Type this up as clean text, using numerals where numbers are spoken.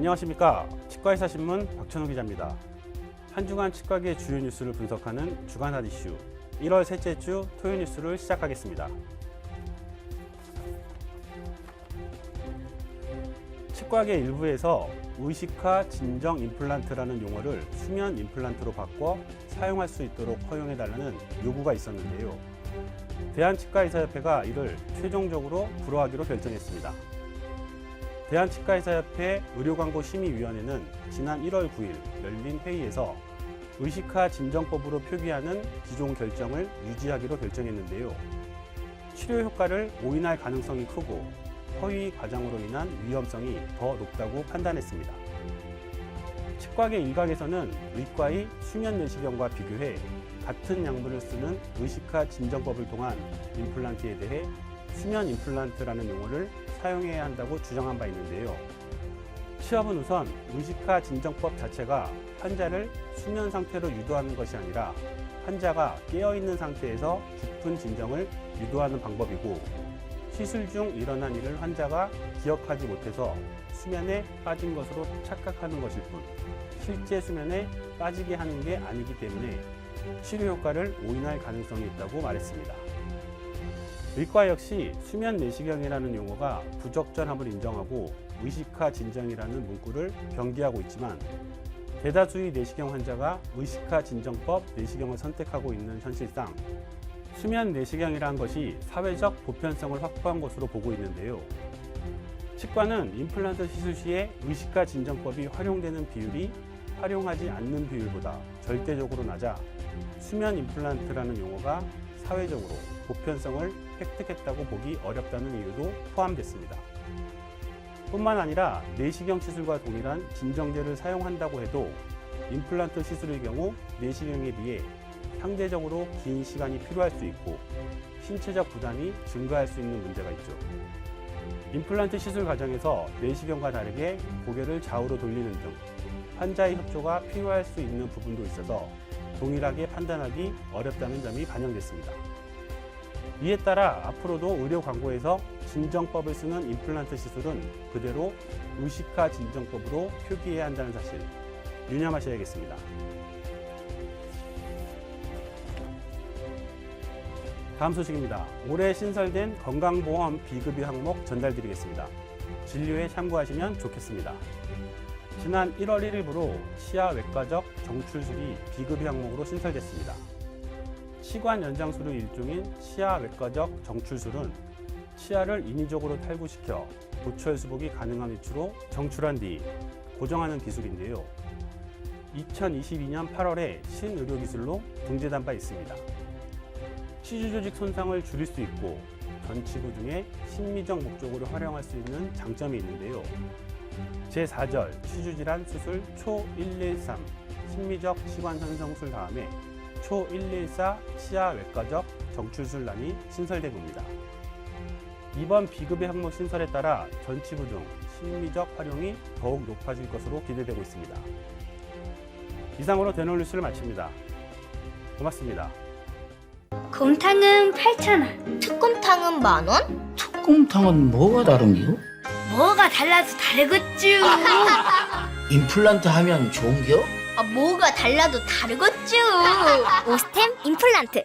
안녕하십니까. 치과의사신문 박천우 기자입니다. 한 주간 치과계 주요 뉴스를 분석하는 주간 핫 이슈 1월 셋째 주 토요 뉴스를 시작하겠습니다. 치과계 일부에서 의식화 진정 임플란트라는 용어를 수면 임플란트로 바꿔 사용할 수 있도록 허용해달라는 요구가 있었는데요. 대한치과의사협회가 이를 최종적으로 불허하기로 결정했습니다. 대한치과의사협회 의료광고심의위원회는 지난 1월 9일 열린 회의에서 의식화 진정법으로 표기하는 기존 결정을 유지하기로 결정했는데요. 치료 효과를 오인할 가능성이 크고 허위 과장으로 인한 위험성이 더 높다고 판단했습니다. 치과계 일각에서는 의과의 수면 내시경과 비교해 같은 약물을 쓰는 의식화 진정법을 통한 임플란트에 대해 수면 임플란트라는 용어를 사용해야 한다고 주장한 바 있는데요. 취업은 우선 의식화 진정법 자체가 환자를 수면 상태로 유도하는 것이 아니라 환자가 깨어있는 상태에서 깊은 진정을 유도하는 방법이고, 시술 중 일어난 일을 환자가 기억하지 못해서 수면에 빠진 것으로 착각하는 것일 뿐 실제 수면에 빠지게 하는 게 아니기 때문에 치료 효과를 오인할 가능성이 있다고 말했습니다. 의과 역시 수면 내시경이라는 용어가 부적절함을 인정하고 의식화 진정이라는 문구를 병기하고 있지만, 대다수의 내시경 환자가 의식화 진정법 내시경을 선택하고 있는 현실상 수면 내시경이라는 것이 사회적 보편성을 확보한 것으로 보고 있는데요. 치과는 임플란트 시술 시에 의식화 진정법이 활용되는 비율이 활용하지 않는 비율보다 절대적으로 낮아 수면 임플란트라는 용어가 사회적으로 보편성을 획득했다고 보기 어렵다는 이유도 포함됐습니다. 뿐만 아니라 내시경 시술과 동일한 진정제를 사용한다고 해도 임플란트 시술의 경우 내시경에 비해 상대적으로 긴 시간이 필요할 수 있고 신체적 부담이 증가할 수 있는 문제가 있죠. 임플란트 시술 과정에서 내시경과 다르게 고개를 좌우로 돌리는 등 환자의 협조가 필요할 수 있는 부분도 있어서 동일하게 판단하기 어렵다는 점이 반영됐습니다. 이에 따라 앞으로도 의료 광고에서 진정법을 쓰는 임플란트 시술은 그대로 의식화 진정법으로 표기해야 한다는 사실 유념하셔야겠습니다. 다음 소식입니다. 올해 신설된 건강보험 비급여 항목 전달드리겠습니다. 진료에 참고하시면 좋겠습니다. 지난 1월 1일부로 치아 외과적 정출술이 비급여 항목으로 신설됐습니다. 치관 연장술의 일종인 치아 외과적 정출술은 치아를 인위적으로 탈구시켜 보철 수복이 가능한 위치로 정출한 뒤 고정하는 기술인데요. 2022년 8월에 신의료기술로 등재된 바 있습니다. 치주 조직 손상을 줄일 수 있고 전치부 등의 심미적 목적으로 활용할 수 있는 장점이 있는데요. 제4절 치주질환 수술 초 113 심미적 치관 현성술 다음에 초 114 치아 외과적 정출술란이 신설된 겁니다. 이번 비급여 항목 신설에 따라 전치부 등 심미적 활용이 더욱 높아질 것으로 기대되고 있습니다. 이상으로 대놀 뉴스를 마칩니다. 고맙습니다. 곰탕은 8,000원, 특곰탕은 10,000원? 특곰탕은 뭐가 다른겨? 뭐가 달라서 다르겠쥬. 임플란트 하면 좋은겨? 뭐가 달라도 다르겠죠. 오스템 임플란트